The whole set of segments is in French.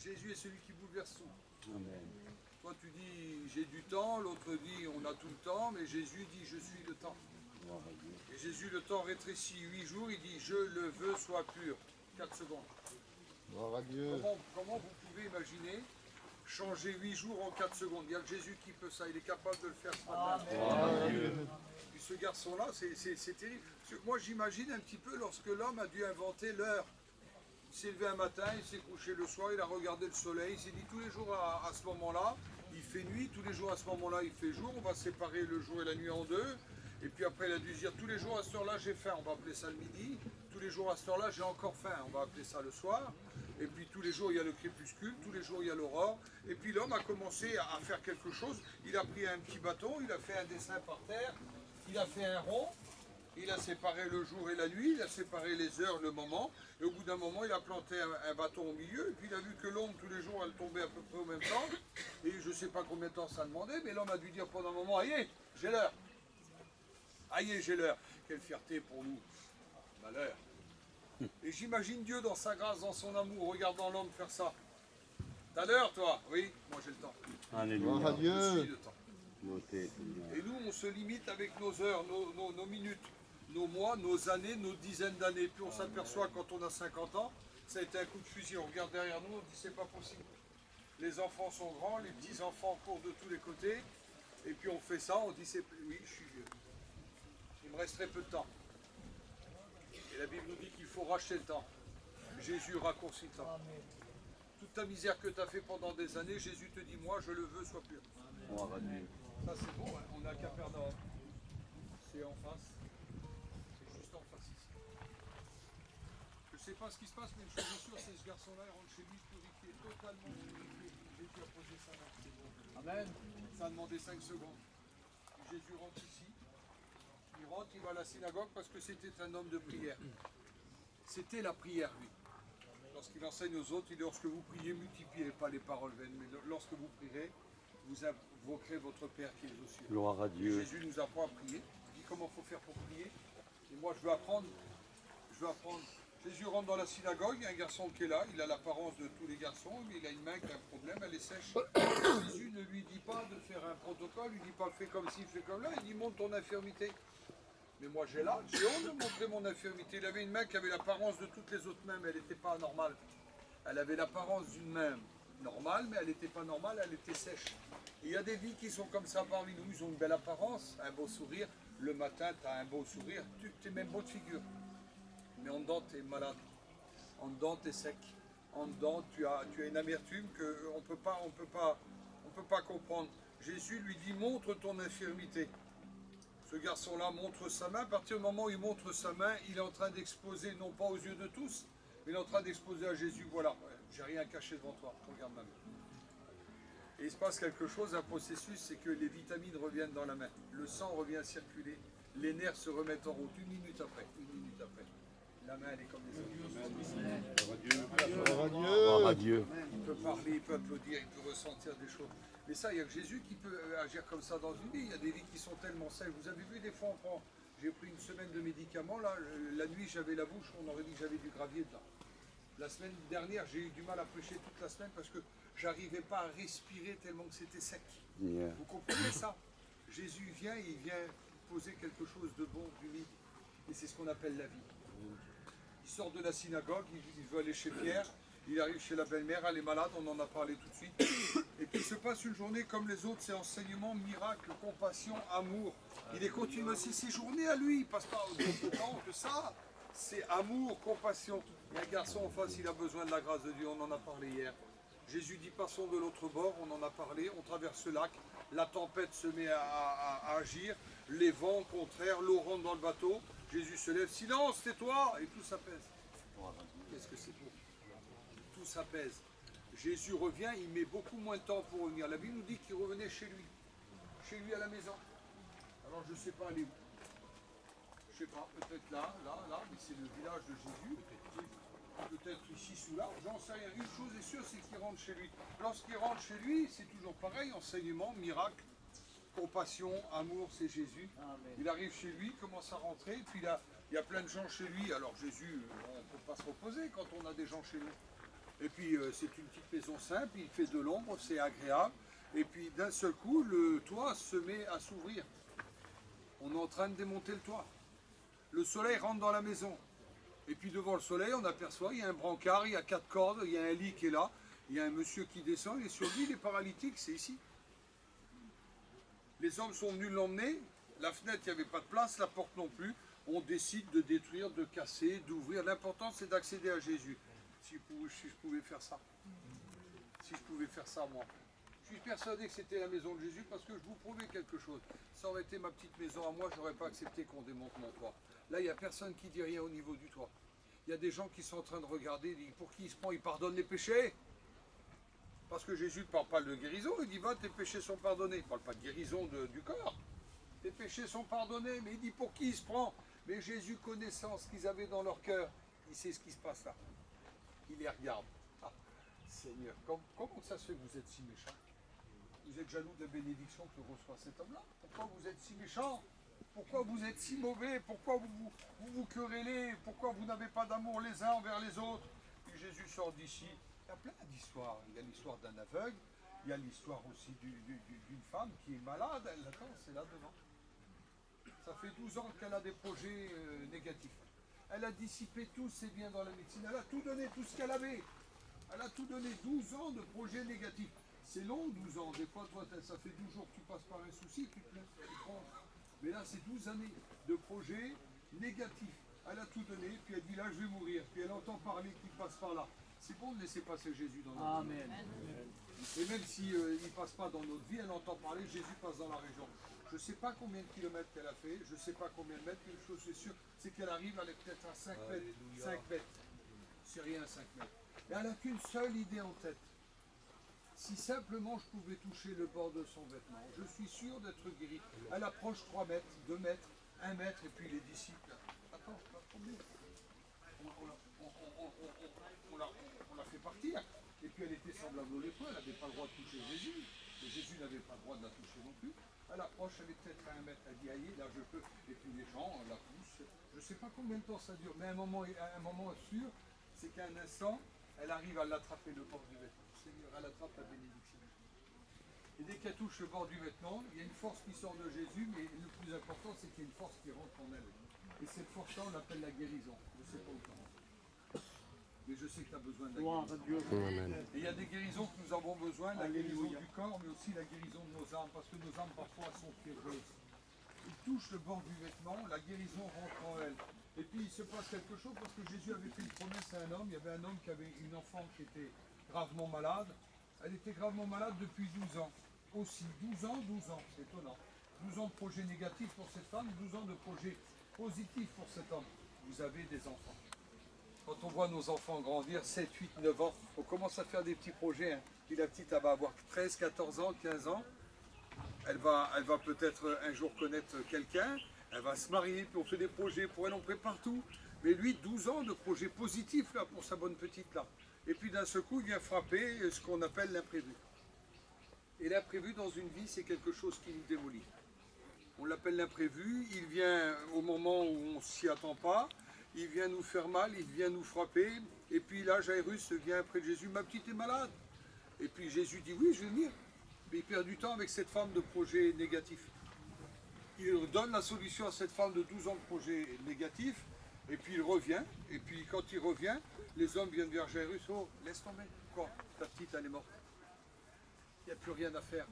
Jésus est celui qui bouleverse tout. Amen. Toi tu dis j'ai du temps, l'autre dit on a tout le temps, mais Jésus dit je suis le temps. Gloire à Dieu. Et Jésus le temps rétrécit 8 jours, il dit je le veux soit pur. 4 secondes. Gloire à Dieu. Comment vous pouvez imaginer changer 8 jours en 4 secondes? Il n'y a que Jésus qui peut ça, il est capable de le faire ce matin. Puis ce garçon-là, c'est terrible. Parce que moi j'imagine un petit peu lorsque l'homme a dû inventer l'heure. Il s'est levé un matin, il s'est couché le soir, il a regardé le soleil, il s'est dit tous les jours à ce moment-là, il fait nuit, tous les jours à ce moment-là, il fait jour, on va séparer le jour et la nuit en deux. Et puis après, il a dû se dire tous les jours à cette heure-là, j'ai faim, on va appeler ça le midi. Tous les jours à cette heure-là, j'ai encore faim, on va appeler ça le soir. Et puis tous les jours, il y a le crépuscule, tous les jours, il y a l'aurore. Et puis l'homme a commencé à faire quelque chose. Il a pris un petit bâton, il a fait un dessin par terre, il a fait un rond. Il a séparé le jour et la nuit, il a séparé les heures, le moment, et au bout d'un moment, il a planté un bâton au milieu, et puis il a vu que l'ombre, tous les jours, elle tombait à peu près au même temps, et je ne sais pas combien de temps ça demandait, mais l'homme a dû dire pendant un moment, aïe, j'ai l'heure. Aïe, j'ai l'heure. Quelle fierté pour nous. Malheur. Et j'imagine Dieu dans sa grâce, dans son amour, regardant l'homme faire ça. T'as l'heure, toi? Oui, moi j'ai le temps. Gloire à Je Dieu. suis le temps. Notez, Seigneur. Et nous, on se limite avec nos heures, nos minutes, nos mois, nos années, nos dizaines d'années. Puis on s'aperçoit quand on a 50 ans, ça a été un coup de fusil. On regarde derrière nous, on dit c'est pas possible. Les enfants sont grands, les petits-enfants courent de tous les côtés. Et puis on fait ça, on dit c'est oui, je suis vieux. Il me reste très peu de temps. Et la Bible nous dit qu'il faut racheter le temps. Jésus raccourcit le temps. Toute ta misère que tu as fait pendant des années, Jésus te dit moi je le veux, sois pur. Gloire à Dieu. Ça c'est bon, hein, on est à Capernaum. C'est en face. C'est juste en face ici. Je ne sais pas ce qui se passe, mais une chose est sûre, c'est que ce garçon-là, il rentre chez lui purifié, totalement purifié. Jésus a posé sa main. C'est bon. Amen. Ça a demandé 5 secondes. Jésus rentre ici. Il rentre, il va à la synagogue parce que c'était un homme de prière. C'était la prière, lui. Lorsqu'il enseigne aux autres, il dit lorsque vous priez, multipliez pas les paroles vaines, mais lorsque vous prierez, vous invoquerez votre Père qui est aux cieux. Gloire à Dieu. Jésus nous apprend à prier. Il dit comment il faut faire pour prier. Et moi, je veux apprendre. Jésus rentre dans la synagogue, il y a un garçon qui est là, il a l'apparence de tous les garçons, mais il a une main qui a un problème, elle est sèche. Jésus ne lui dit pas de faire un protocole, il ne dit pas fais comme ci, fais comme là, il dit montre ton infirmité. Mais moi j'ai honte de montrer mon infirmité. Il avait une main qui avait l'apparence de toutes les autres mains, mais elle n'était pas normale. Elle avait l'apparence d'une main normale, mais elle n'était pas normale, elle était sèche. Et il y a des vies qui sont comme ça parmi nous, ils ont une belle apparence, un beau sourire. Le matin, tu as un beau sourire, tu es même beau de figure. Mais en dedans, tu es malade. En dedans, tu es sec. En dedans, tu as une amertume qu'on on peut pas comprendre. Jésus lui dit, montre ton infirmité. Ce garçon-là montre sa main. À partir du moment où il montre sa main, il est en train d'exposer, non pas aux yeux de tous, mais il est en train d'exposer à Jésus, voilà, j'ai rien caché devant toi, regarde ma main. Et il se passe quelque chose, un processus, c'est que les vitamines reviennent dans la main. Le sang revient circuler, les nerfs se remettent en route, une minute après. La main, elle est comme les autres. Gloire à Dieu. Gloire à Dieu. Il peut parler, il peut applaudir, il peut ressentir des choses. Mais ça, il n'y a que Jésus qui peut agir comme ça dans une vie. Il y a des vies qui sont tellement sèches. Vous avez vu, des fois, j'ai pris une semaine de médicaments. Là, la nuit, j'avais la bouche, on aurait dit que j'avais du gravier dedans. La semaine dernière, j'ai eu du mal à prêcher toute la semaine parce que j'arrivais pas à respirer tellement que c'était sec. Yeah. Vous comprenez ça? Jésus vient, il vient poser quelque chose de bon, d'humide. Et c'est ce qu'on appelle la vie. Il sort de la synagogue, il veut aller chez Pierre, il arrive chez la belle-mère, elle est malade, on en a parlé tout de suite. Et puis il se passe une journée comme les autres, c'est enseignement, miracle, compassion, amour. Il est continué, c'est ses journées à lui, il passe pas d'autre temps que ça. C'est amour, compassion. Il y a un garçon en face, il a besoin de la grâce de Dieu, on en a parlé hier. Jésus dit passons de l'autre bord, on en a parlé, on traverse le lac, la tempête se met à agir, les vents contraires, l'eau rentre dans le bateau, Jésus se lève, silence, tais-toi, et tout s'apaise. Qu'est-ce que c'est beau? Tout s'apaise. Jésus revient, il met beaucoup moins de temps pour revenir. La Bible nous dit qu'il revenait chez lui à la maison. Alors je ne sais pas aller où. Je ne sais pas, peut-être là, mais c'est le village de Jésus. Peut-être ici sous l'arbre, j'en sais rien. Une chose est sûre, c'est qu'il rentre chez lui. Lorsqu'il rentre chez lui, c'est toujours pareil, enseignement, miracle, compassion, amour, c'est Jésus. Amen. Il arrive chez lui, commence à rentrer, puis là, il y a plein de gens chez lui. Alors Jésus, on ne peut pas se reposer quand on a des gens chez nous. Et puis c'est une petite maison simple, il fait de l'ombre, c'est agréable. Et puis d'un seul coup, le toit se met à s'ouvrir. On est en train de démonter le toit. Le soleil rentre dans la maison. Et puis devant le soleil, on aperçoit, il y a un brancard, il y a 4 cordes, il y a un lit qui est là, il y a un monsieur qui descend, et sur lui, il est paralytique, c'est ici. Les hommes sont venus l'emmener, la fenêtre, il n'y avait pas de place, la porte non plus. On décide de détruire, de casser, d'ouvrir. L'important, c'est d'accéder à Jésus. Si je pouvais faire ça. Si je pouvais faire ça, moi. Je suis persuadé que c'était la maison de Jésus parce que je vous prouvais quelque chose. Ça aurait été ma petite maison à moi, je n'aurais pas accepté qu'on démonte mon toit. Là, il n'y a personne qui dit rien au niveau du toit. Il y a des gens qui sont en train de regarder, ils disent, pour qui il se prend, il pardonne les péchés. Parce que Jésus ne parle pas de guérison, il dit, va, tes péchés sont pardonnés. Il ne parle pas de guérison du corps. Tes péchés sont pardonnés, mais il dit, pour qui il se prend? Mais Jésus, connaissant ce qu'ils avaient dans leur cœur, il sait ce qui se passe là. Il les regarde. Ah, Seigneur, comment ça se fait que vous êtes si méchant? Vous êtes jaloux de la bénédiction que reçoit cet homme-là? Pourquoi vous êtes si méchant? Pourquoi vous êtes si mauvais? Pourquoi vous querellez? Pourquoi vous n'avez pas d'amour les uns envers les autres? Et Jésus sort d'ici. Il y a plein d'histoires. Il y a l'histoire d'un aveugle. Il y a l'histoire aussi d'une femme qui est malade. Elle attend, c'est là devant. Ça fait 12 ans qu'elle a des projets négatifs. Elle a dissipé tous ses biens dans la médecine. Elle a tout donné, tout ce qu'elle avait. Elle a tout donné, 12 ans de projets négatifs. C'est long, 12 ans. Des fois, toi, ça fait 12 jours que tu passes par un souci, tu te laisses prendre. Mais là, c'est 12 années de projets négatifs. Elle a tout donné, puis elle dit là, je vais mourir. Puis elle entend parler qu'il passe par là. C'est bon de laisser passer Jésus dans notre vie. Amen. Et même s'il ne passe pas dans notre vie, elle entend parler, Jésus passe dans la région. Je ne sais pas combien de kilomètres qu'elle a fait, je ne sais pas combien de mètres, une chose c'est sûr, c'est qu'elle arrive, elle est peut-être à 5 mètres. 5 mètres. C'est rien, 5 mètres. Et elle n'a qu'une seule idée en tête. Si simplement je pouvais toucher le bord de son vêtement, je suis sûr d'être guéri. Elle approche 3 mètres, 2 mètres, 1 mètre, et puis les disciples. Attends, pas de problème. On l'a fait partir. Et puis elle était semblable au lépreux, elle n'avait pas le droit de toucher Jésus. Et Jésus n'avait pas le droit de la toucher non plus. Elle approche, elle est peut-être à 1 mètre, elle dit aïe, là je peux. Et puis les gens la poussent. Je ne sais pas combien de temps ça dure, mais à un moment sûr, c'est qu'à un instant, elle arrive à l'attraper le bord du vêtement. Seigneur, elle attrape la bénédiction. Et dès qu'elle touche le bord du vêtement, il y a une force qui sort de Jésus, mais le plus important, c'est qu'il y a une force qui rentre en elle. Et cette force-là, on l'appelle la guérison. Je ne sais pas comment. Mais je sais que tu as besoin de la guérison. Et il y a des guérisons que nous avons besoin, la guérison du corps, mais aussi la guérison de nos âmes, parce que nos âmes parfois sont piégeuses. Il touche le bord du vêtement, la guérison rentre en elle. Et puis il se passe quelque chose, parce que Jésus avait fait une promesse à un homme. Il y avait un homme qui avait une enfant qui était gravement malade. Elle était gravement malade depuis 12 ans. Aussi, 12 ans, c'est étonnant. 12 ans de projets négatifs pour cette femme, 12 ans de projets positifs pour cet homme. Vous avez des enfants. Quand on voit nos enfants grandir, 7, 8, 9 ans, on commence à faire des petits projets. Hein. Puis la petite, elle va avoir 13, 14 ans, 15 ans. Elle va peut-être un jour connaître quelqu'un. Elle va se marier, puis on fait des projets pour elle, on prépare tout. Mais lui, 12 ans de projets positifs là, pour sa bonne petite là. Et puis d'un seul coup, il vient frapper ce qu'on appelle l'imprévu. Et l'imprévu dans une vie, c'est quelque chose qui nous démolit. On l'appelle l'imprévu, il vient au moment où on ne s'y attend pas. Il vient nous faire mal, il vient nous frapper. Et puis là, Jairus vient près de Jésus, ma petite est malade. Et puis Jésus dit, oui, je vais venir. Mais il perd du temps avec cette femme de projet négatif. Il donne la solution à cette femme de 12 ans de projet négatif. Et puis il revient. Et puis quand il revient, les hommes viennent vers Jairus, oh, laisse tomber. Quoi? Ta petite, elle est morte. Il n'y a plus rien à faire.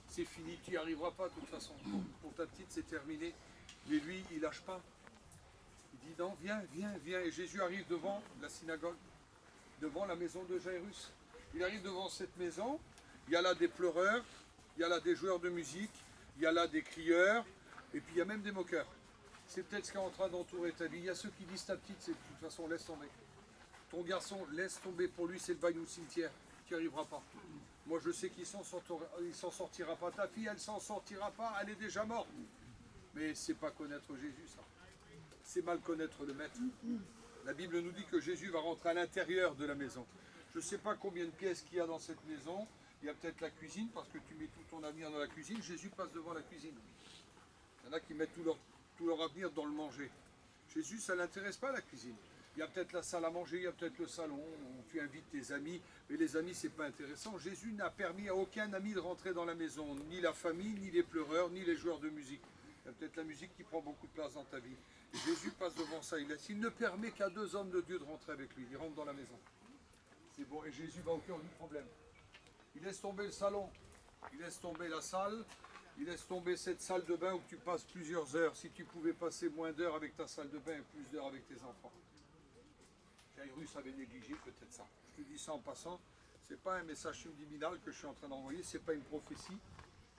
C'est fini, tu n'y arriveras pas de toute façon. Pour ta petite, c'est terminé. Mais lui, il ne lâche pas. Il dit non, viens, viens, viens. Et Jésus arrive devant la synagogue, devant la maison de Jairus. Il arrive devant cette maison, il y a là des pleureurs, il y a là des joueurs de musique, il y a là des crieurs, et puis il y a même des moqueurs. C'est peut-être ce qui est en train d'entourer ta vie. Il y a ceux qui disent ta petite, c'est de toute façon, laisse tomber. Ton garçon, laisse tomber, pour lui, c'est le bagne au cimetière, tu n'y arriveras pas. Moi, je sais qu'il ne s'en sortira pas. Ta fille, elle ne s'en sortira pas, elle est déjà morte. Mais c'est pas connaître Jésus, ça. C'est mal connaître le maître. La Bible nous dit que Jésus va rentrer à l'intérieur de la maison. Je ne sais pas combien de pièces qu'il y a dans cette maison. Il y a peut-être la cuisine, parce que tu mets tout ton avenir dans la cuisine. Jésus passe devant la cuisine. Il y en a qui mettent tout leur avenir dans le manger. Jésus, ça ne l'intéresse pas la cuisine. Il y a peut-être la salle à manger, il y a peut-être le salon, où tu invites tes amis, mais les amis, c'est pas intéressant. Jésus n'a permis à aucun ami de rentrer dans la maison, ni la famille, ni les pleureurs, ni les joueurs de musique. Il y a peut-être la musique qui prend beaucoup de place dans ta vie. Et Jésus passe devant ça, il ne permet qu'à 2 hommes de Dieu de rentrer avec lui, ils rentrent dans la maison. C'est bon, et Jésus va au cœur du problème. Il laisse tomber le salon, il laisse tomber la salle, il laisse tomber cette salle de bain où tu passes plusieurs heures. Si tu pouvais passer moins d'heures avec ta salle de bain et plus d'heures avec tes enfants. Jairus avait négligé peut-être ça. Je te dis ça en passant, c'est pas un message subliminal que je suis en train d'envoyer, c'est pas une prophétie.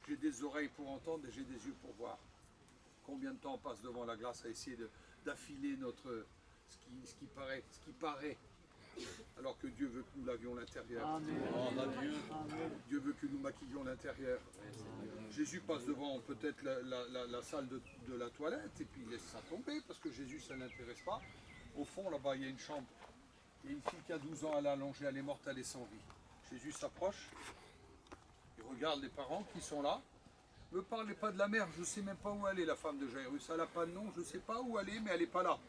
J'ai des oreilles pour entendre et j'ai des yeux pour voir. Combien de temps on passe devant la glace à essayer d'affiler notre ce qui paraît, alors que Dieu veut que nous lavions l'intérieur. Dieu veut que nous maquillions l'intérieur. Jésus passe devant peut-être la salle de la toilette et puis il laisse ça tomber parce que Jésus ça ne l'intéresse pas. Au fond là-bas il y a une chambre. Il y a une fille qui a 12 ans, elle est allongée, elle est morte, elle est sans vie. Jésus s'approche, il regarde les parents qui sont là. Ne me parlez pas de la mère, je ne sais même pas où elle est, la femme de Jairus. Elle n'a pas de nom, je ne sais pas où elle est, mais elle n'est pas là.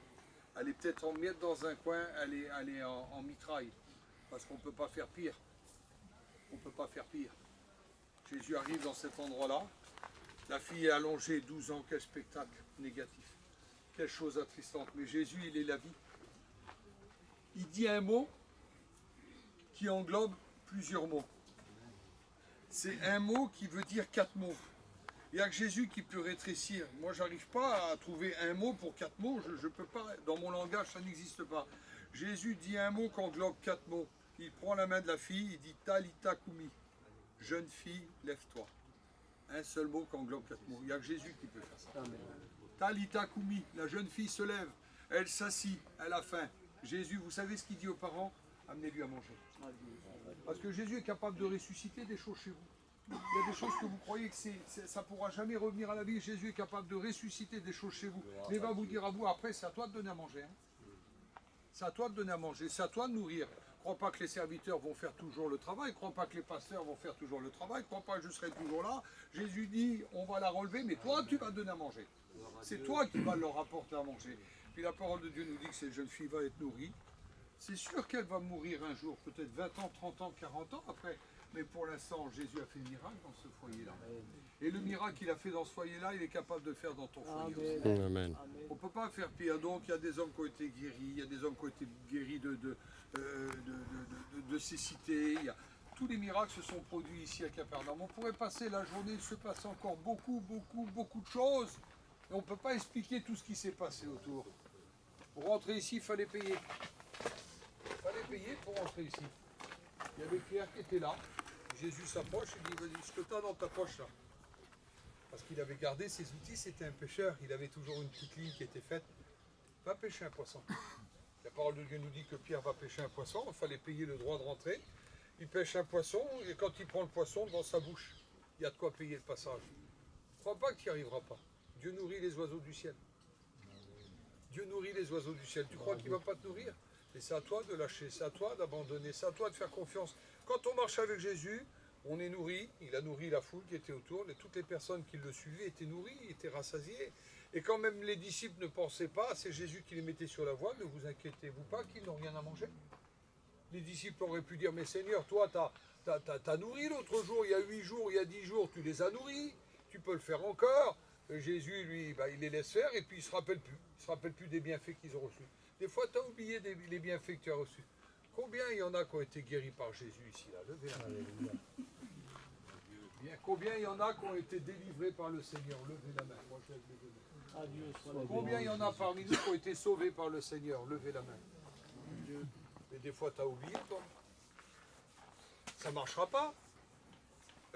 Elle est peut-être en miettes dans un coin, elle est en mitraille. Parce qu'on ne peut pas faire pire. On ne peut pas faire pire. Jésus arrive dans cet endroit-là. La fille est allongée, 12 ans, quel spectacle négatif. Quelle chose attristante. Mais Jésus, il est la vie. Il dit un mot qui englobe plusieurs mots. C'est un mot qui veut dire 4 mots. Il n'y a que Jésus qui peut rétrécir. Moi, je n'arrive pas à trouver un mot pour 4 mots. Je peux pas. Dans mon langage, ça n'existe pas. Jésus dit un mot qui englobe 4 mots. Il prend la main de la fille, il dit Talita Kumi. Jeune fille, lève-toi. Un seul mot qui englobe 4 mots. Il n'y a que Jésus qui peut faire ça. Talita Kumi. La jeune fille se lève. Elle s'assit. Elle a faim. Jésus, vous savez ce qu'il dit aux parents? Amenez-lui à manger. Parce que Jésus est capable de ressusciter des choses chez vous. Il y a des choses que vous croyez que ça ne pourra jamais revenir à la vie. Jésus est capable de ressusciter des choses chez vous. Mais il va vous dire à vous, après, c'est à toi de donner à manger. Hein. C'est à toi de donner à manger, c'est à toi de nourrir. Ne crois pas que les serviteurs vont faire toujours le travail. Ne crois pas que les pasteurs vont faire toujours le travail. Ne crois pas que je serai toujours là. Jésus dit, on va la relever, mais toi, tu vas donner à manger. C'est toi qui vas leur apporter à manger. Puis la parole de Dieu nous dit que cette jeune fille va être nourrie. C'est sûr qu'elle va mourir un jour, peut-être 20 ans, 30 ans, 40 ans après. Mais pour l'instant, Jésus a fait le miracle dans ce foyer-là. Et le miracle qu'il a fait dans ce foyer-là, il est capable de le faire dans ton foyer aussi. Amen. On ne peut pas faire pire. Donc il y a des hommes qui ont été guéris, il y a des hommes qui ont été guéris de cécité. Tous les miracles se sont produits ici à Capernaum. On pourrait passer la journée, il se passe encore beaucoup de choses. Et on ne peut pas expliquer tout ce qui s'est passé autour. Pour rentrer ici, il fallait payer. Il fallait payer pour rentrer ici. Il y avait Pierre qui était là. Jésus s'approche et dit, vas-y, ce que tu as dans ta poche là. Parce qu'il avait gardé ses outils, c'était un pêcheur. Il avait toujours une petite ligne qui était faite. Va pêcher un poisson. La parole de Dieu nous dit que Pierre va pêcher un poisson. Il fallait payer le droit de rentrer. Il pêche un poisson et quand il prend le poisson devant sa bouche, il y a de quoi payer le passage. Ne crois pas qu'il n'y arrivera pas. Dieu nourrit les oiseaux du ciel. Dieu nourrit les oiseaux du ciel. Tu crois qu'il ne va pas te nourrir? Et c'est à toi de lâcher, c'est à toi d'abandonner, c'est à toi de faire confiance. Quand on marche avec Jésus, on est nourri. Il a nourri la foule qui était autour. Toutes les personnes qui le suivaient étaient nourries, étaient rassasiées. Et quand même les disciples ne pensaient pas, c'est Jésus qui les mettait sur la voie, ne vous inquiétez-vous pas qu'ils n'ont rien à manger. Les disciples auraient pu dire, mais Seigneur, toi, t'as nourri l'autre jour, il y a 8 jours, il y a 10 jours, tu les as nourris, tu peux le faire encore. Et Jésus, lui, il les laisse faire et puis il ne se rappelle plus. Il ne se rappelle plus des bienfaits qu'ils ont reçus. Des fois, tu as oublié les bienfaits que tu as reçus. Combien il y en a qui ont été guéris par Jésus ici là? Levez la main. Bien, combien il y en a qui ont été délivrés par le Seigneur? Levez la main. Moi, je lève les deux mains. Combien il y en a parmi nous qui ont été sauvés par le Seigneur? Levez la main. Mais des fois, tu as oublié, toi. Ça ne marchera pas.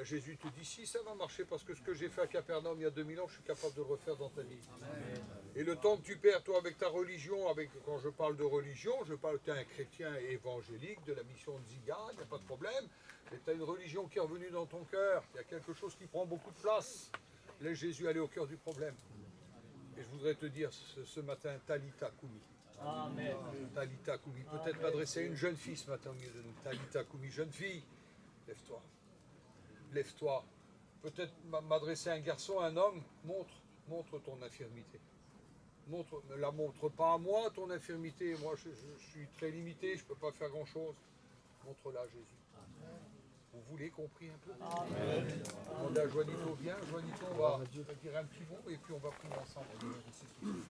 Jésus te dit si ça va marcher parce que ce que j'ai fait à Capernaum il y a 2000 ans, je suis capable de le refaire dans ta vie. Amen. Et le temps que tu perds, toi, avec ta religion, quand je parle de religion, je parle que tu es un chrétien évangélique de la mission de Ziga, il n'y a pas de problème. Mais tu as une religion qui est revenue dans ton cœur, il y a quelque chose qui prend beaucoup de place. Laisse Jésus aller au cœur du problème. Et je voudrais te dire ce matin, Talita Kumi. Amen. Talita Kumi. Peut-être m'adresser à une jeune fille ce matin au milieu de nous. Talita Kumi, jeune fille, lève-toi. Lève-toi. Peut-être m'adresser à un garçon, à un homme, montre ton infirmité. Ne la montre pas à moi, ton infirmité. Moi, je suis très limité, je ne peux pas faire grand-chose. Montre-la à Jésus. Vous voulez compris un peu? Demandez à Joanito, viens. Joanito, on va dire un petit mot et puis on va prier ensemble.